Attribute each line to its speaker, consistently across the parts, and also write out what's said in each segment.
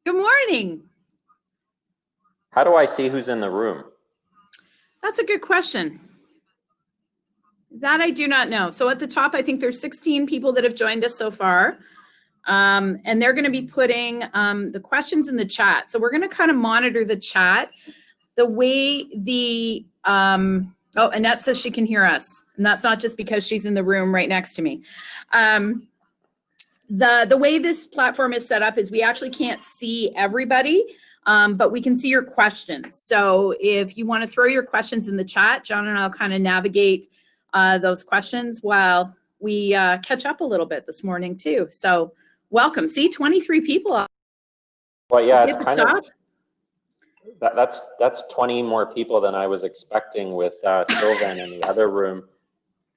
Speaker 1: Good morning.
Speaker 2: How do I see who's in the room?
Speaker 1: That's a good question. That I do not know. So at the top, I think there's 16 people that have joined us so far. And they're going to be putting the questions in the chat. So we're going to kind of monitor the chat. The way the, oh, Annette says she can hear us. And that's not just because she's in the room right next to me. The way this platform is set up is we actually can't see everybody, but we can see your questions. So if you want to throw your questions in the chat, John and I'll kind of navigate those questions while we catch up a little bit this morning too. So welcome. See, 23 people.
Speaker 2: Well, yeah, it's kind of, that's 20 more people than I was expecting with Sylvan in the other room.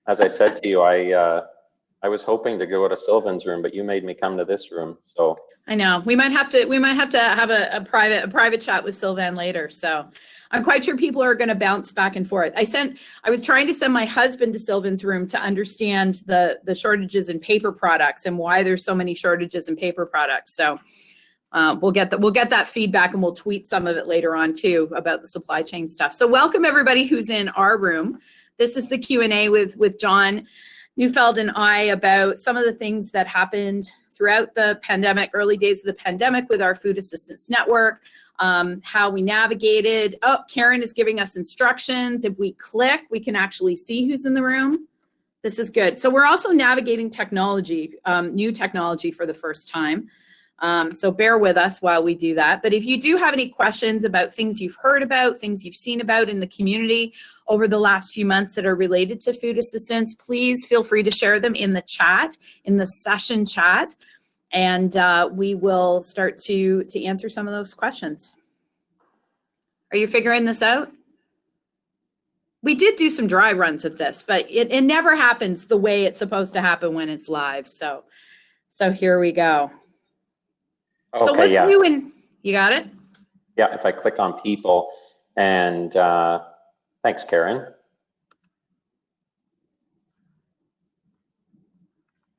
Speaker 2: As I said to you, I was hoping to go to Sylvan's room, but you made me come to this room. So
Speaker 1: I know we might have to have a private chat with Sylvan later. So I'm quite sure people are going to bounce back and forth. I was trying to send my husband to Sylvan's room to understand the shortages in paper products and why there's so many shortages in paper products. So we'll get that feedback and we'll tweet some of it later on too about the supply chain stuff. So welcome everybody who's in our room. This is the Q&A with John Neufeld and I about some of the things that happened throughout the pandemic, early days of the pandemic with our food assistance network, how we navigated. Oh, Karen is giving us instructions. If we click, we can actually see who's in the room. This is good. So we're also navigating technology, new technology for the first time. So bear with us while we do that. But if you do have any questions about things you've heard about, things you've seen about in the community over the last few months that are related to food assistance, please feel free to share them in the chat, in the session chat, and we will start to answer some of those questions. Are you figuring this out? We did do some dry runs of this, but it never happens the way it's supposed to happen when it's live. So here we go. Okay, so what's new in, you got it?
Speaker 2: Yeah, if I click on people and thanks, Karen.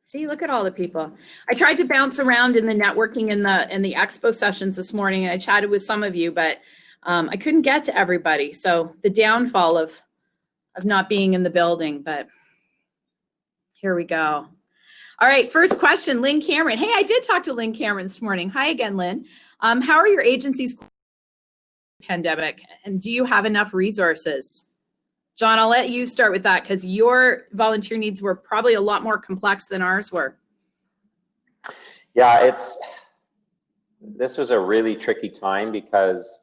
Speaker 1: See, look at all the people. I tried to bounce around in the networking and the expo sessions this morning, and I chatted with some of you, but I couldn't get to everybody. So the downfall of not being in the building, but here we go. All right, first question, Lynn Cameron. Hey, I did talk to Lynn Cameron this morning. Hi again, Lynn. How are your agencies pandemic, and do you have enough resources? John, I'll let you start with that because your volunteer needs were probably a lot more complex than ours were.
Speaker 2: Yeah, this was a really tricky time because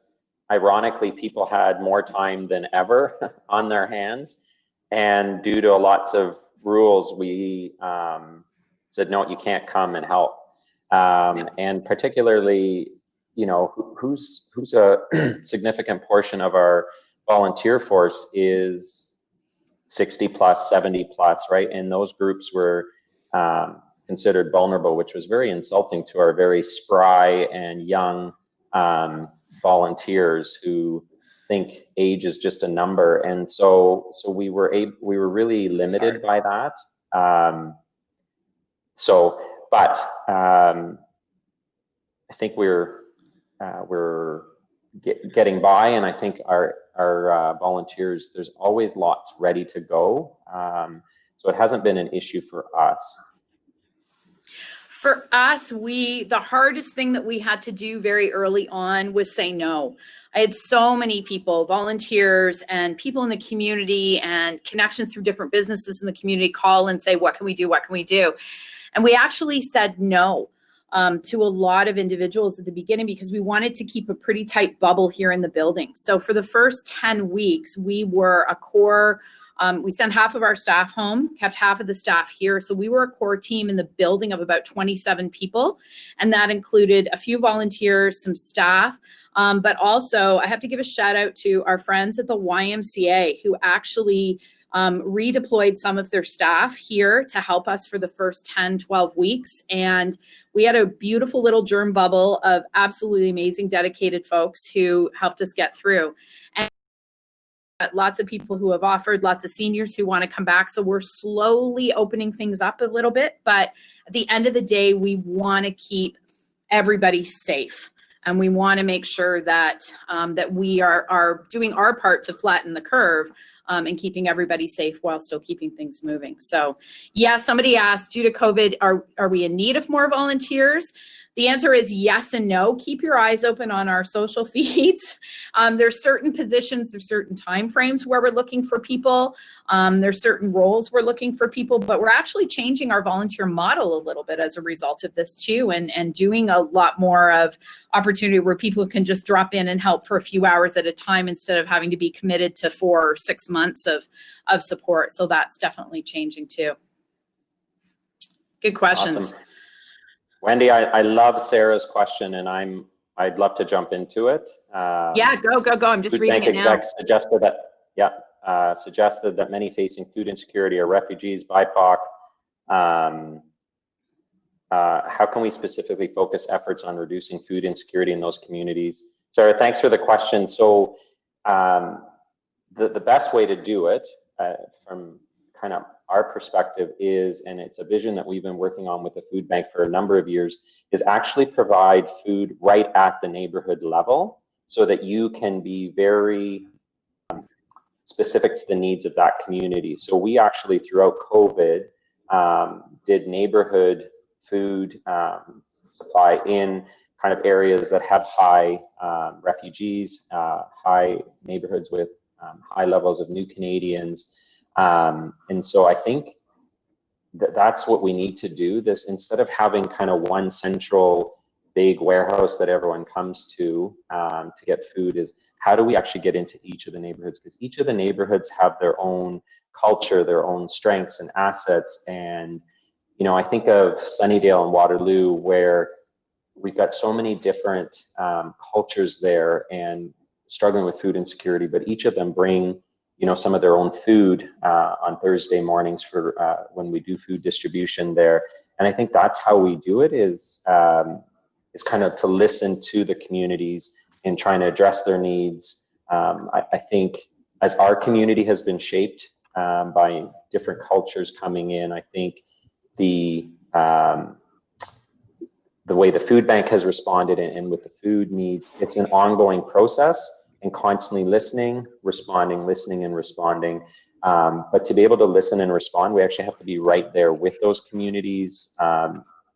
Speaker 2: ironically, people had more time than ever on their hands. And due to lots of rules, we said, no, you can't come and help. And particularly, you know, who's a significant portion of our volunteer force is 60 plus, 70 plus, right? And those groups were considered vulnerable, which was very insulting to our very spry and young volunteers who think age is just a number. And so we were really limited by that. But I think we're getting by, and I think our volunteers, there's always lots ready to go. So it hasn't been an issue for us.
Speaker 1: For us, the hardest thing that we had to do very early on was say no. I had so many people, volunteers and people in the community and connections through different businesses in the community call and say, what can we do? What can we do? And we actually said no to a lot of individuals at the beginning because we wanted to keep a pretty tight bubble here in the building. So for the first 10 weeks, we were a core, we sent half of our staff home, kept half of the staff here. So we were a core team in the building of about 27 people. And that included a few volunteers, some staff, but also I have to give a shout out to our friends at the YMCA who actually redeployed some of their staff here to help us for the first 10, 12 weeks. And we had a beautiful little germ bubble of absolutely amazing, dedicated folks who helped us get through. And lots of people who have offered, lots of seniors who want to come back. So we're slowly opening things up a little bit. But at the end of the day, we want to keep everybody safe. And we want to make sure that that we are doing our part to flatten the curve and keeping everybody safe while still keeping things moving. So yeah, somebody asked, due to COVID, are we in need of more volunteers? The answer is yes and no. Keep your eyes open on our social feeds. There's certain positions, there's certain timeframes where we're looking for people. There's certain roles we're looking for people, but we're actually changing our volunteer model a little bit as a result of this too, and doing a lot more of opportunity where people can just drop in and help for a few hours at a time instead of having to be committed to 4 or 6 months of support. So that's definitely changing too. Good questions.
Speaker 2: Awesome. Wendy, I love Sarah's question, and I'd love to jump into it.
Speaker 1: Yeah, go. I'm just reading it now.
Speaker 2: Suggested that many facing food insecurity are refugees, BIPOC. How can we specifically focus efforts on reducing food insecurity in those communities? Sarah, thanks for the question. So the best way to do it from kind of our perspective is, and it's a vision that we've been working on with the food bank for a number of years, is actually provide food right at the neighborhood level so that you can be very specific to the needs of that community. So we actually, throughout COVID, did neighborhood food supply in kind of areas that have high refugees, high neighborhoods with high levels of new Canadians. And so I think that's what we need to do. This, instead of having kind of one central big warehouse that everyone comes to get food, is how do we actually get into each of the neighborhoods? Because each of the neighborhoods have their own culture, their own strengths and assets. And, you know, I think of Sunnydale and Waterloo, where we've got so many different cultures there and struggling with food insecurity, but each of them bring, you know, some of their own food on Thursday mornings for when we do food distribution there. And I think that's how we do it, is kind of to listen to the communities and trying to address their needs. I think as our community has been shaped by different cultures coming in, I think the way the food bank has responded and with the food needs, it's an ongoing process, and constantly listening, listening and responding. But to be able to listen and respond, we actually have to be right there with those communities,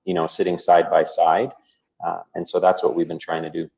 Speaker 2: you know, sitting side by side. And so that's what we've been trying to do.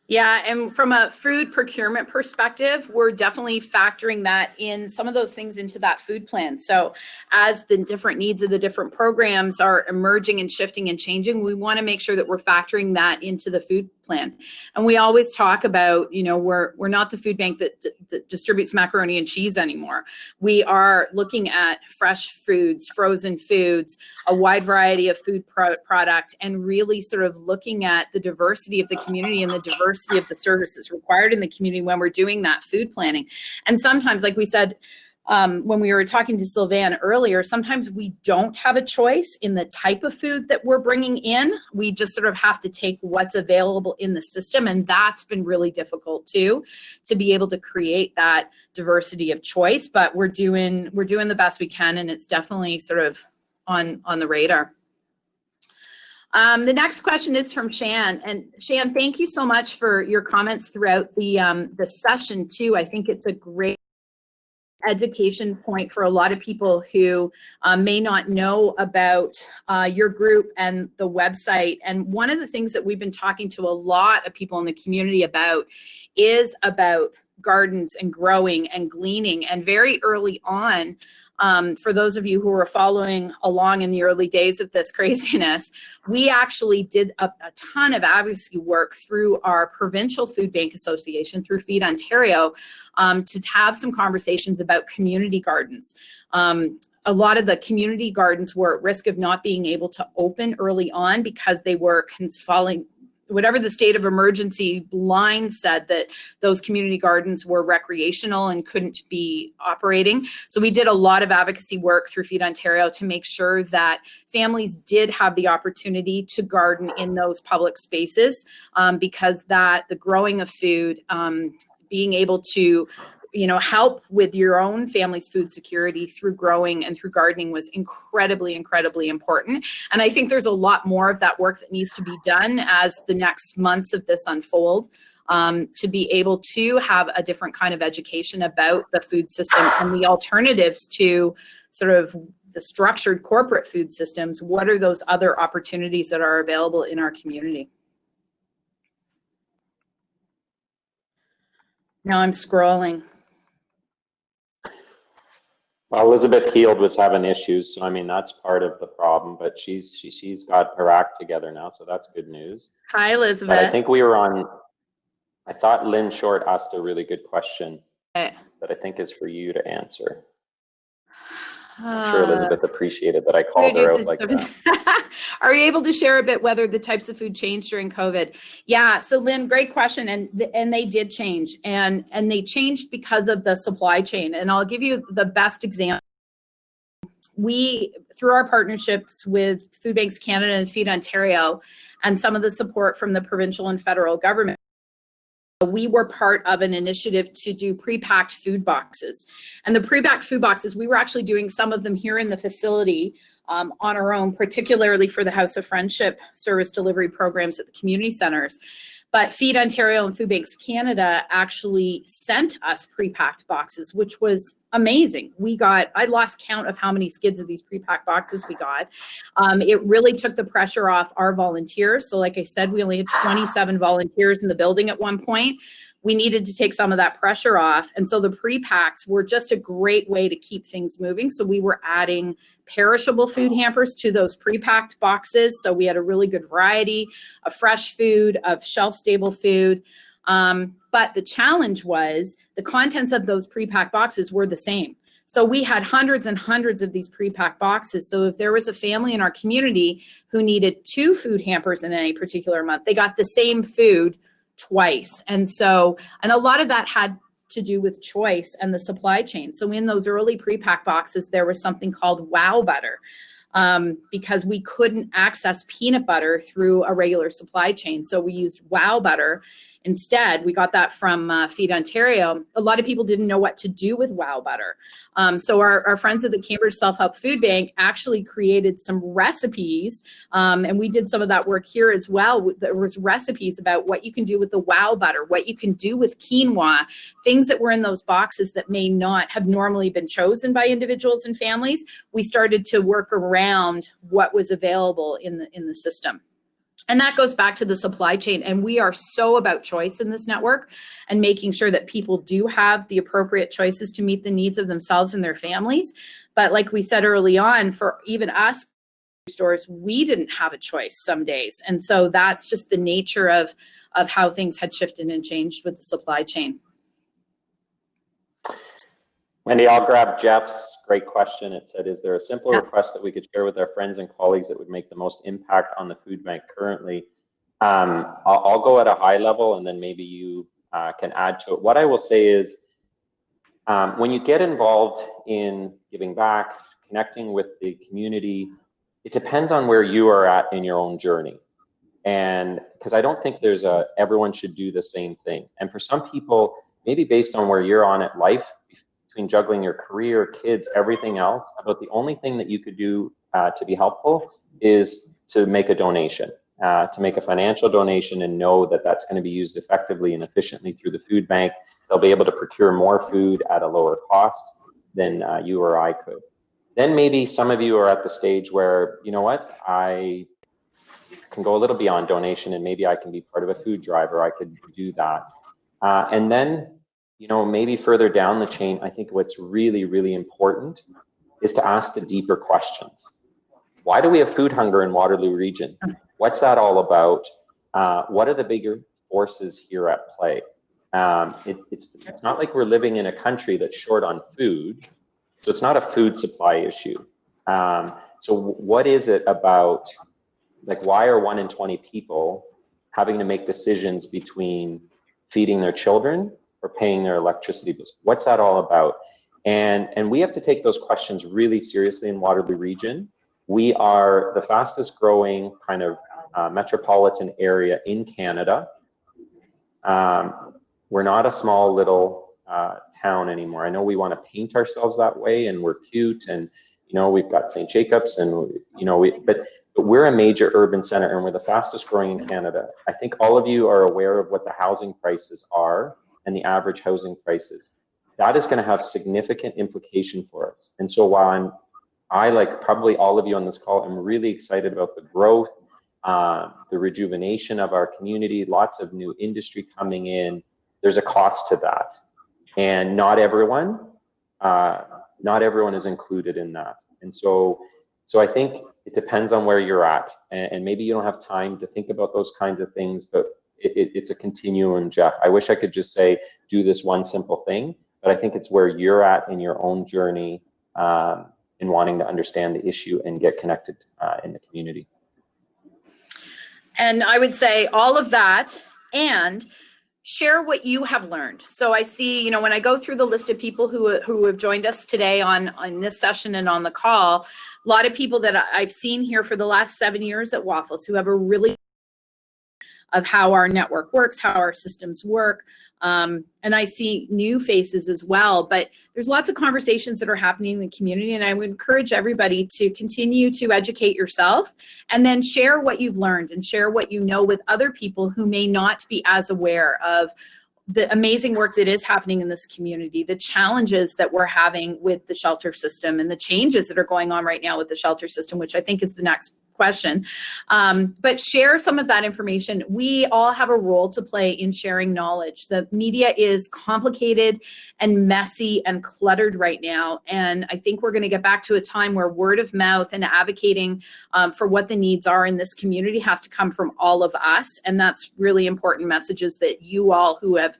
Speaker 1: Yeah, and from a food procurement perspective, we're definitely factoring that in, some of those things into that food plan. So as the different needs of the different programs are emerging and shifting and changing, we want to make sure that we're factoring that into the food plan. And we always talk about, you know, we're not the food bank that distributes macaroni and cheese anymore. We are looking at fresh foods, frozen foods, a wide variety of food product, and really sort of looking at the diversity of the community and the diversity of the services required in the community when we're doing that food planning. And sometimes, like we said, when we were talking to Sylvan earlier, sometimes we don't have a choice in the type of food that we're bringing in. We just sort of have to take what's available in the system. And that's been really difficult too, to be able to create that diversity of choice. But we're doing the best we can, and it's definitely sort of on the radar. The next question is from Shan, and Shan, thank you so much for your comments throughout the session too. I think it's a great education point for a lot of people who may not know about your group and the website. And one of the things that we've been talking to a lot of people in the community about is about gardens and growing and gleaning. And very early on, for those of you who were following along in the early days of this craziness, we actually did a ton of advocacy work through our provincial food bank association, through Feed Ontario, to have some conversations about community gardens. A lot of the community gardens were at risk of not being able to open early on because they were falling, whatever the state of emergency line said, that those community gardens were recreational and couldn't be operating. So we did a lot of advocacy work through Feed Ontario to make sure that families did have the opportunity to garden in those public spaces, because the growing of food, being able to help with your own family's food security through growing and through gardening was incredibly, incredibly important. And I think there's a lot more of that work that needs to be done as the next months of this unfold, to be able to have a different kind of education about the food system and the alternatives to sort of the structured corporate food systems. What are those other opportunities that are available in our community? Now I'm scrolling.
Speaker 2: Well, Elizabeth Heald was having issues, so I mean that's part of the problem. But she's got her act together now, so that's good news.
Speaker 1: Hi, Elizabeth.
Speaker 2: But I think we were on. I thought Lynn Short asked a really good question that I think is for you to answer. I'm sure Elizabeth appreciated that I called her out like that.
Speaker 1: Are you able to share a bit whether the types of food changed during COVID? Yeah, so Lynn, great question, and they did change, and they changed because of the supply chain. And I'll give you the best example. We, through our partnerships with Food Banks Canada and Feed Ontario, and some of the support from the provincial and federal government, we were part of an initiative to do pre-packed food boxes. And the pre-packed food boxes, we were actually doing some of them here in the facility on our own, particularly for the House of Friendship service delivery programs at the community centers. But Feed Ontario and Food Banks Canada actually sent us pre-packed boxes, which was amazing. I lost count of how many skids of these pre-packed boxes we got. It really took the pressure off our volunteers. So like I said, we only had 27 volunteers in the building at one point. We needed to take some of that pressure off. And so the pre-packs were just a great way to keep things moving. So we were adding perishable food hampers to those pre-packed boxes. So we had a really good variety of fresh food, of shelf-stable food. But the challenge was the contents of those pre-packed boxes were the same. So we had hundreds and hundreds of these pre-packed boxes. So if there was a family in our community who needed 2 food hampers in any particular month, they got the same food twice. And a lot of that had to do with choice and the supply chain. So in those early pre-packed boxes, there was something called wow butter, because we couldn't access peanut butter through a regular supply chain. So we used wow butter instead. We got that from Feed Ontario. A lot of people didn't know what to do with wow butter. So our friends at the Cambridge Self-Help Food Bank actually created some recipes, and we did some of that work here as well. There was recipes about what you can do with the wow butter, what you can do with quinoa, things that were in those boxes that may not have normally been chosen by individuals and families. We started to work around what was available in the system. And that goes back to the supply chain. And we are so about choice in this network and making sure that people do have the appropriate choices to meet the needs of themselves and their families. But like we said early on, for even us stores, we didn't have a choice some days. And so that's just the nature of how things had shifted and changed with the supply chain.
Speaker 2: Wendy, I'll grab Jeff's great question. It said, is there a simple request that we could share with our friends and colleagues that would make the most impact on the food bank currently? I'll go at a high level and then maybe you can add to it. What I will say is, when you get involved in giving back, connecting with the community, it depends on where you are at in your own journey. And because I don't think there's everyone should do the same thing. And for some people, maybe based on where you're on at life, between juggling your career, kids, everything else, about the only thing that you could do to be helpful is to make a donation, to make a financial donation and know that that's going to be used effectively and efficiently through the food bank. They'll be able to procure more food at a lower cost than you or I could. Then maybe some of you are at the stage where, you know what, I can go a little beyond donation and maybe I can be part of a food drive, or I could do that. And then, you know, maybe further down the chain, I think what's really, really important is to ask the deeper questions. Why do we have food hunger in Waterloo region? What's that all about? What are the bigger forces here at play? It's not like we're living in a country that's short on food, so it's not a food supply issue. So what is it about, like, why are 1 in 20 people having to make decisions between feeding their children or paying their electricity bills? What's that all about? And we have to take those questions really seriously in Waterloo region. We are the fastest growing kind of metropolitan area in Canada. We're not a small little town anymore. I know we want to paint ourselves that way, and we're cute, and we've got St. Jacobs, and but we're a major urban center, and we're the fastest growing in Canada. I think all of you are aware of what the housing prices are and the average housing prices. That is going to have significant implication for us. And so while I, like probably all of you on this call, am really excited about the growth, the rejuvenation of our community, lots of new industry coming in, there's a cost to that. And not everyone is included in that. And so I think it depends on where you're at, and maybe you don't have time to think about those kinds of things, but it's a continuum, Jeff. I wish I could just say, do this one simple thing, but I think it's where you're at in your own journey in wanting to understand the issue and get connected in the community.
Speaker 1: And I would say all of that, and share what you have learned. So I see, when I go through the list of people who have joined us today on this session and on the call, a lot of people that I've seen here for the last 7 years at Waffles who have a really of how our network works, how our systems work. And I see new faces as well, but there's lots of conversations that are happening in the community, and I would encourage everybody to continue to educate yourself and then share what you've learned and share what you know with other people who may not be as aware of the amazing work that is happening in this community, the challenges that we're having with the shelter system and the changes that are going on right now with the shelter system, which I think is the next question. But share some of that information. We all have a role to play in sharing knowledge. The media is complicated and messy and cluttered right now. And I think we're going to get back to a time where word of mouth and advocating for what the needs are in this community has to come from all of us. And that's really important messages that you all who have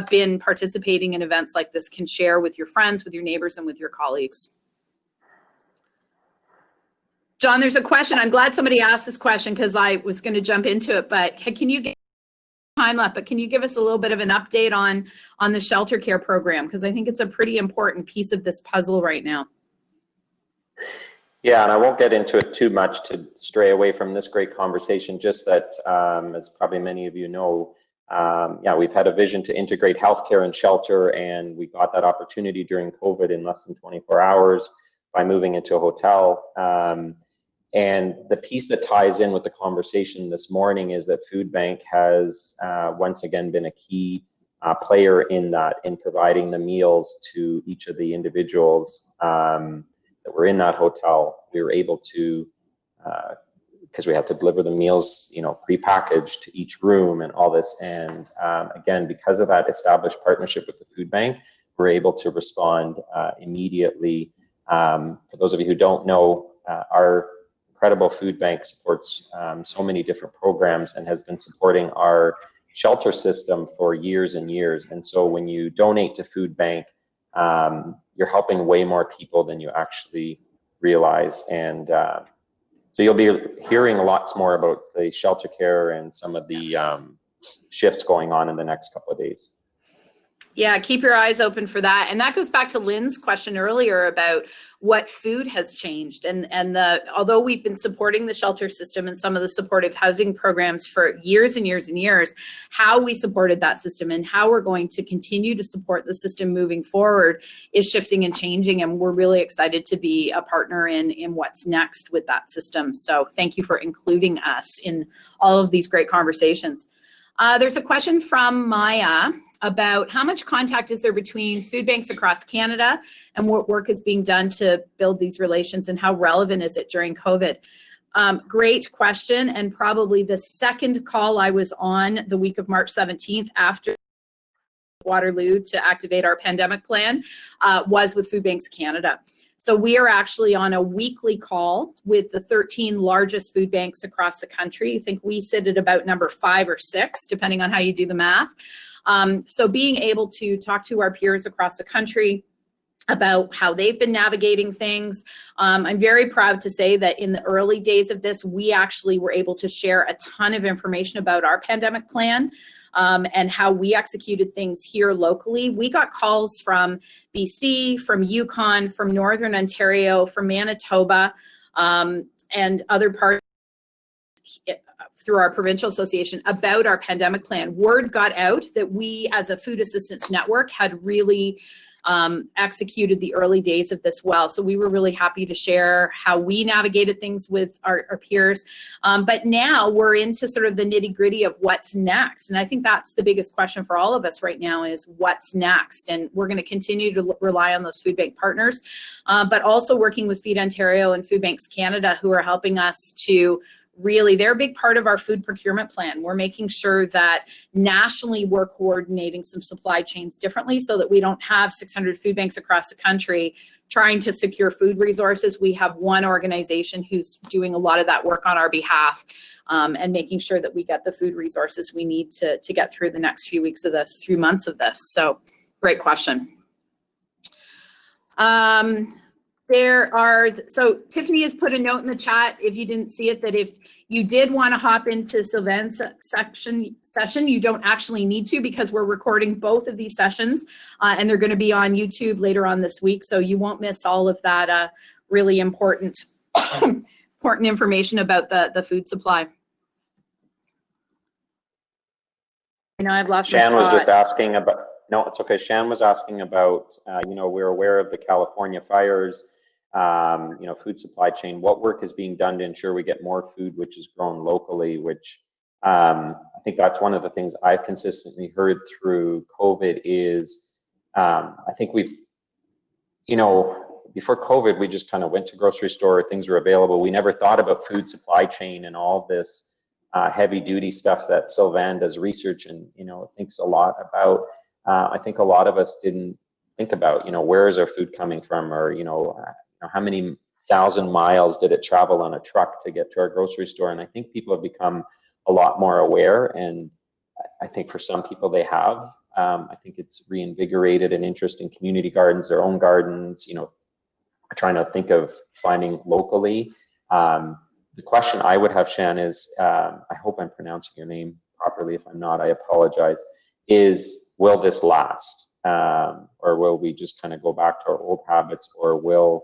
Speaker 1: been participating in events like this can share with your friends, with your neighbors, and with your colleagues. John, there's a question. I'm glad somebody asked this question because I was going to jump into it, but can you get time left, but can you give us a little bit of an update on the shelter care program? Because I think it's a pretty important piece of this puzzle right now.
Speaker 2: Yeah, and I won't get into it too much to stray away from this great conversation, just that, as probably many of you know, we've had a vision to integrate healthcare and shelter, and we got that opportunity during COVID in less than 24 hours by moving into a hotel. And the piece that ties in with the conversation this morning is that Food Bank has once again been a key player in that, in providing the meals to each of the individuals that were in that hotel. We were able to, because we had to deliver the meals, prepackaged to each room and all this. And again, because of that established partnership with the Food Bank, we're able to respond immediately. For those of you who don't know, our incredible Food Bank supports so many different programs and has been supporting our shelter system for years and years. And so when you donate to Food Bank, you're helping way more people than you actually realize. And so you'll be hearing lots more about the shelter care and some of the shifts going on in the next couple of days.
Speaker 1: Yeah, keep your eyes open for that. And that goes back to Lynn's question earlier about what food has changed. And although we've been supporting the shelter system and some of the supportive housing programs for years and years and years, how we supported that system and how we're going to continue to support the system moving forward is shifting and changing. And we're really excited to be a partner in what's next with that system. So thank you for including us in all of these great conversations. There's a question from Maya about how much contact is there between food banks across Canada and what work is being done to build these relations, and how relevant is it during COVID? Great question, and probably the second call I was on the week of March 17th after Waterloo to activate our pandemic plan was with Food Banks Canada. So we are actually on a weekly call with the 13 largest food banks across the country. I think we sit at about number 5 or 6, depending on how you do the math. So being able to talk to our peers across the country about how they've been navigating things. I'm very proud to say that in the early days of this, we actually were able to share a ton of information about our pandemic plan and how we executed things here locally. We got calls from BC, from Yukon, from Northern Ontario, from Manitoba, and other parts through our provincial association about our pandemic plan. Word got out that we as a food assistance network had really executed the early days of this well. So we were really happy to share how we navigated things with our peers. But now we're into sort of the nitty gritty of what's next. And I think that's the biggest question for all of us right now is what's next? And we're going to continue to rely on those food bank partners, but also working with Feed Ontario and Food Banks Canada, who are helping us to really, they're a big part of our food procurement plan. We're making sure that nationally we're coordinating some supply chains differently so that we don't have 600 food banks across the country trying to secure food resources. We have one organization who's doing a lot of that work on our behalf, and making sure that we get the food resources we need to get through the next few weeks of this, few months of this. So great question. So Tiffany has put a note in the chat, if you didn't see it, that if you did want to hop into Sylvain's session, you don't actually need to, because we're recording both of these sessions and they're going to be on YouTube later on this week. So you won't miss all of that really important, important information about the food supply. I know I've lost my spot.
Speaker 2: Shan was just asking about, no, it's okay. Shan was asking about, you know, we're aware of the California fires, you know, food supply chain. What work is being done to ensure we get more food which is grown locally, which I think that's one of the things I've consistently heard through COVID is, I think we've, you know, before COVID, we just kind of went to grocery store, things were available. We never thought about food supply chain and all this heavy duty stuff that Sylvain does research and, you know, thinks a lot about. I think a lot of us didn't think about, you know, where is our food coming from, or, you know, how many thousand miles did it travel on a truck to get to our grocery store? And I think people have become a lot more aware, and I think for some people they have. I think it's reinvigorated an interest in community gardens, their own gardens, you know, trying to think of finding locally. The question I would have, Shan, is, I hope I'm pronouncing your name properly. If I'm not, I apologize, is, will this last? Or will we just kind of go back to our old habits, or will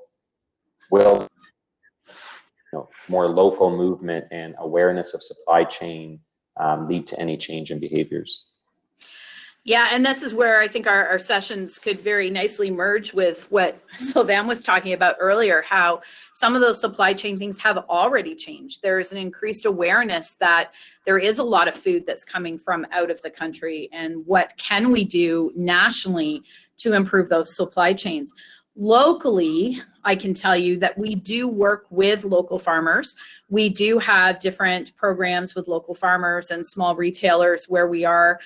Speaker 2: you know, more local movement and awareness of supply chain lead to any change in behaviors?
Speaker 1: Yeah, and this is where I think our sessions could very nicely merge with what Sylvain was talking about earlier, how some of those supply chain things have already changed. There's an increased awareness that there is a lot of food that's coming from out of the country, and what can we do nationally to improve those supply chains. Locally, I can tell you that we do work with local farmers. We do have different programs with local farmers and small retailers where we are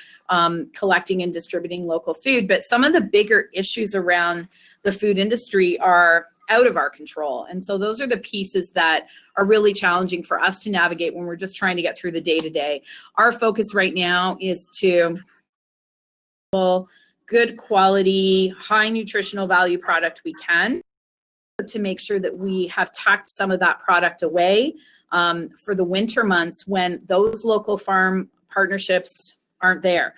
Speaker 1: collecting and distributing local food. But some of the bigger issues around the food industry are out of our control. And so those are the pieces that are really challenging for us to navigate when we're just trying to get through the day-to-day. Our focus right now is to good quality, high nutritional value product we can, to make sure that we have tucked some of that product away for the winter months when those local farm partnerships aren't there.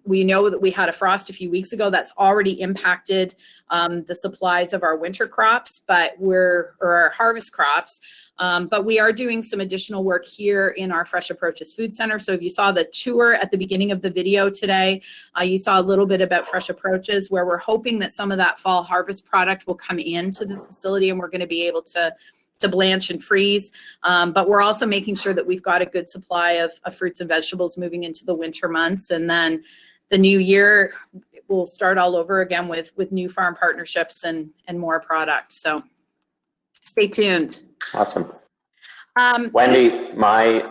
Speaker 1: We know that we had a frost a few weeks ago that's already impacted the supplies of our winter crops, or our harvest crops. But we are doing some additional work here in our Fresh Approaches Food Center. So if you saw the tour at the beginning of the video today, you saw a little bit about Fresh Approaches, where we're hoping that some of that fall harvest product will come into the facility, and we're going to be able to blanch and freeze. But we're also making sure that we've got a good supply of fruits and vegetables moving into the winter months. And then the new year, we'll start all over again with new farm partnerships and more product. So stay tuned.
Speaker 2: Awesome. Wendi,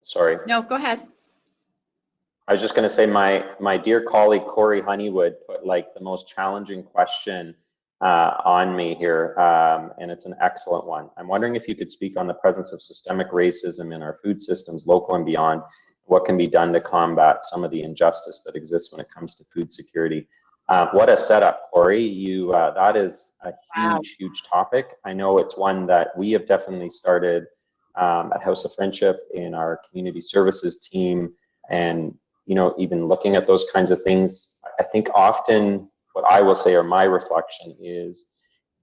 Speaker 2: sorry.
Speaker 1: No, go ahead.
Speaker 2: I was just going to say my dear colleague, Corey Honeywood, put like the most challenging question on me here, and it's an excellent one. I'm wondering if you could speak on the presence of systemic racism in our food systems, local and beyond. What can be done to combat some of the injustice that exists when it comes to food security? What a setup, Corey. That is a huge topic. I know it's one that we have definitely started at House of Friendship in our community services team, and you know, even looking at those kinds of things. I think often what I will say, or my reflection, is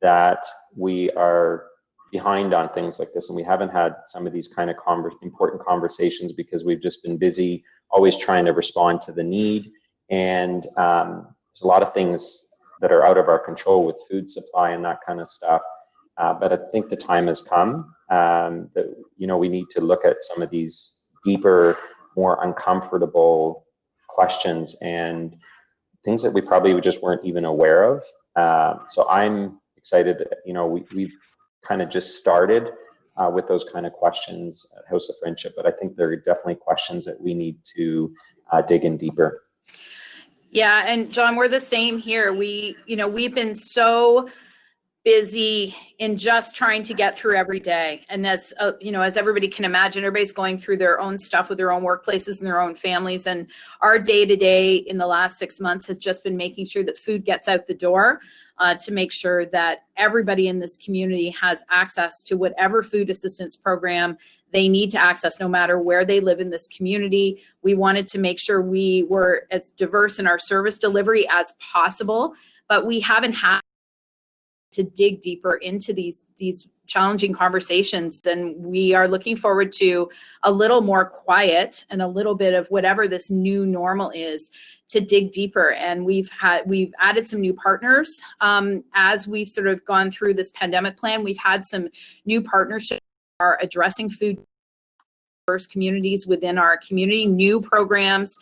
Speaker 2: that we are behind on things like this, and we haven't had some of these kind of important conversations because we've just been busy always trying to respond to the need. And there's a lot of things that are out of our control with food supply and that kind of stuff. But I think the time has come that, you know, we need to look at some of these deeper, more uncomfortable questions and things that we probably just weren't even aware of. So I'm excited that, you know, we've kind of just started with those kind of questions at House of Friendship, but I think there are definitely questions that we need to dig in deeper.
Speaker 1: Yeah, and John, we're the same here. We've been so busy in just trying to get through every day. And as as everybody can imagine, everybody's going through their own stuff with their own workplaces and their own families. And our day-to-day in the last 6 months has just been making sure that food gets out the door, to make sure that everybody in this community has access to whatever food assistance program they need to access, no matter where they live in this community. We wanted to make sure we were as diverse in our service delivery as possible, but we haven't had to dig deeper into these challenging conversations. And we are looking forward to a little more quiet and a little bit of whatever this new normal is to dig deeper. And we've added some new partners as we've sort of gone through this pandemic plan. We've had some new partnerships that are addressing food diverse communities within our community, new programs,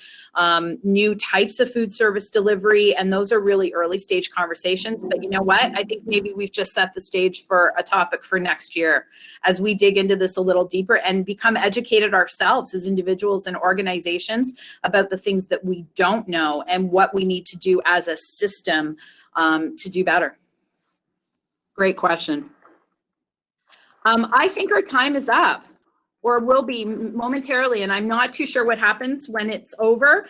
Speaker 1: new types of food service delivery, and those are really early stage conversations. But you know what? I think maybe we've just set the stage for a topic for next year as we dig into this a little deeper and become educated ourselves as individuals and organizations about the things that we don't know and what we need to do as a system to do better. Great question. I think our time is up, or will be momentarily, and I'm not too sure what happens when it's over.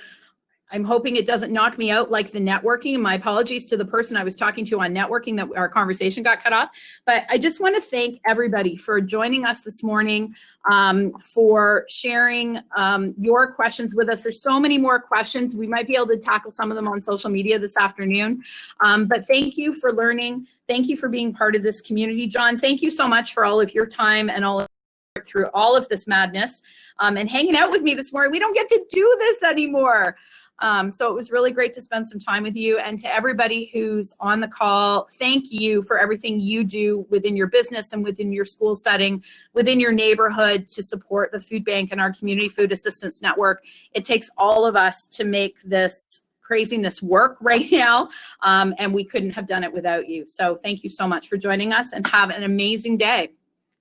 Speaker 1: I'm hoping it doesn't knock me out like the networking. My apologies to the person I was talking to on networking that our conversation got cut off. But I just want to thank everybody for joining us this morning, for sharing your questions with us. There's so many more questions. We might be able to tackle some of them on social media this afternoon. But thank you for learning. Thank you for being part of this community. John, thank you so much for all of your time and all through all of this madness and hanging out with me this morning. We don't get to do this anymore. So it was really great to spend some time with you. And to everybody who's on the call, thank you for everything you do within your business and within your school setting, within your neighborhood to support the food bank and our community food assistance network. It takes all of us to make this craziness work right now, and we couldn't have done it without you. So thank you so much for joining us and have an amazing day.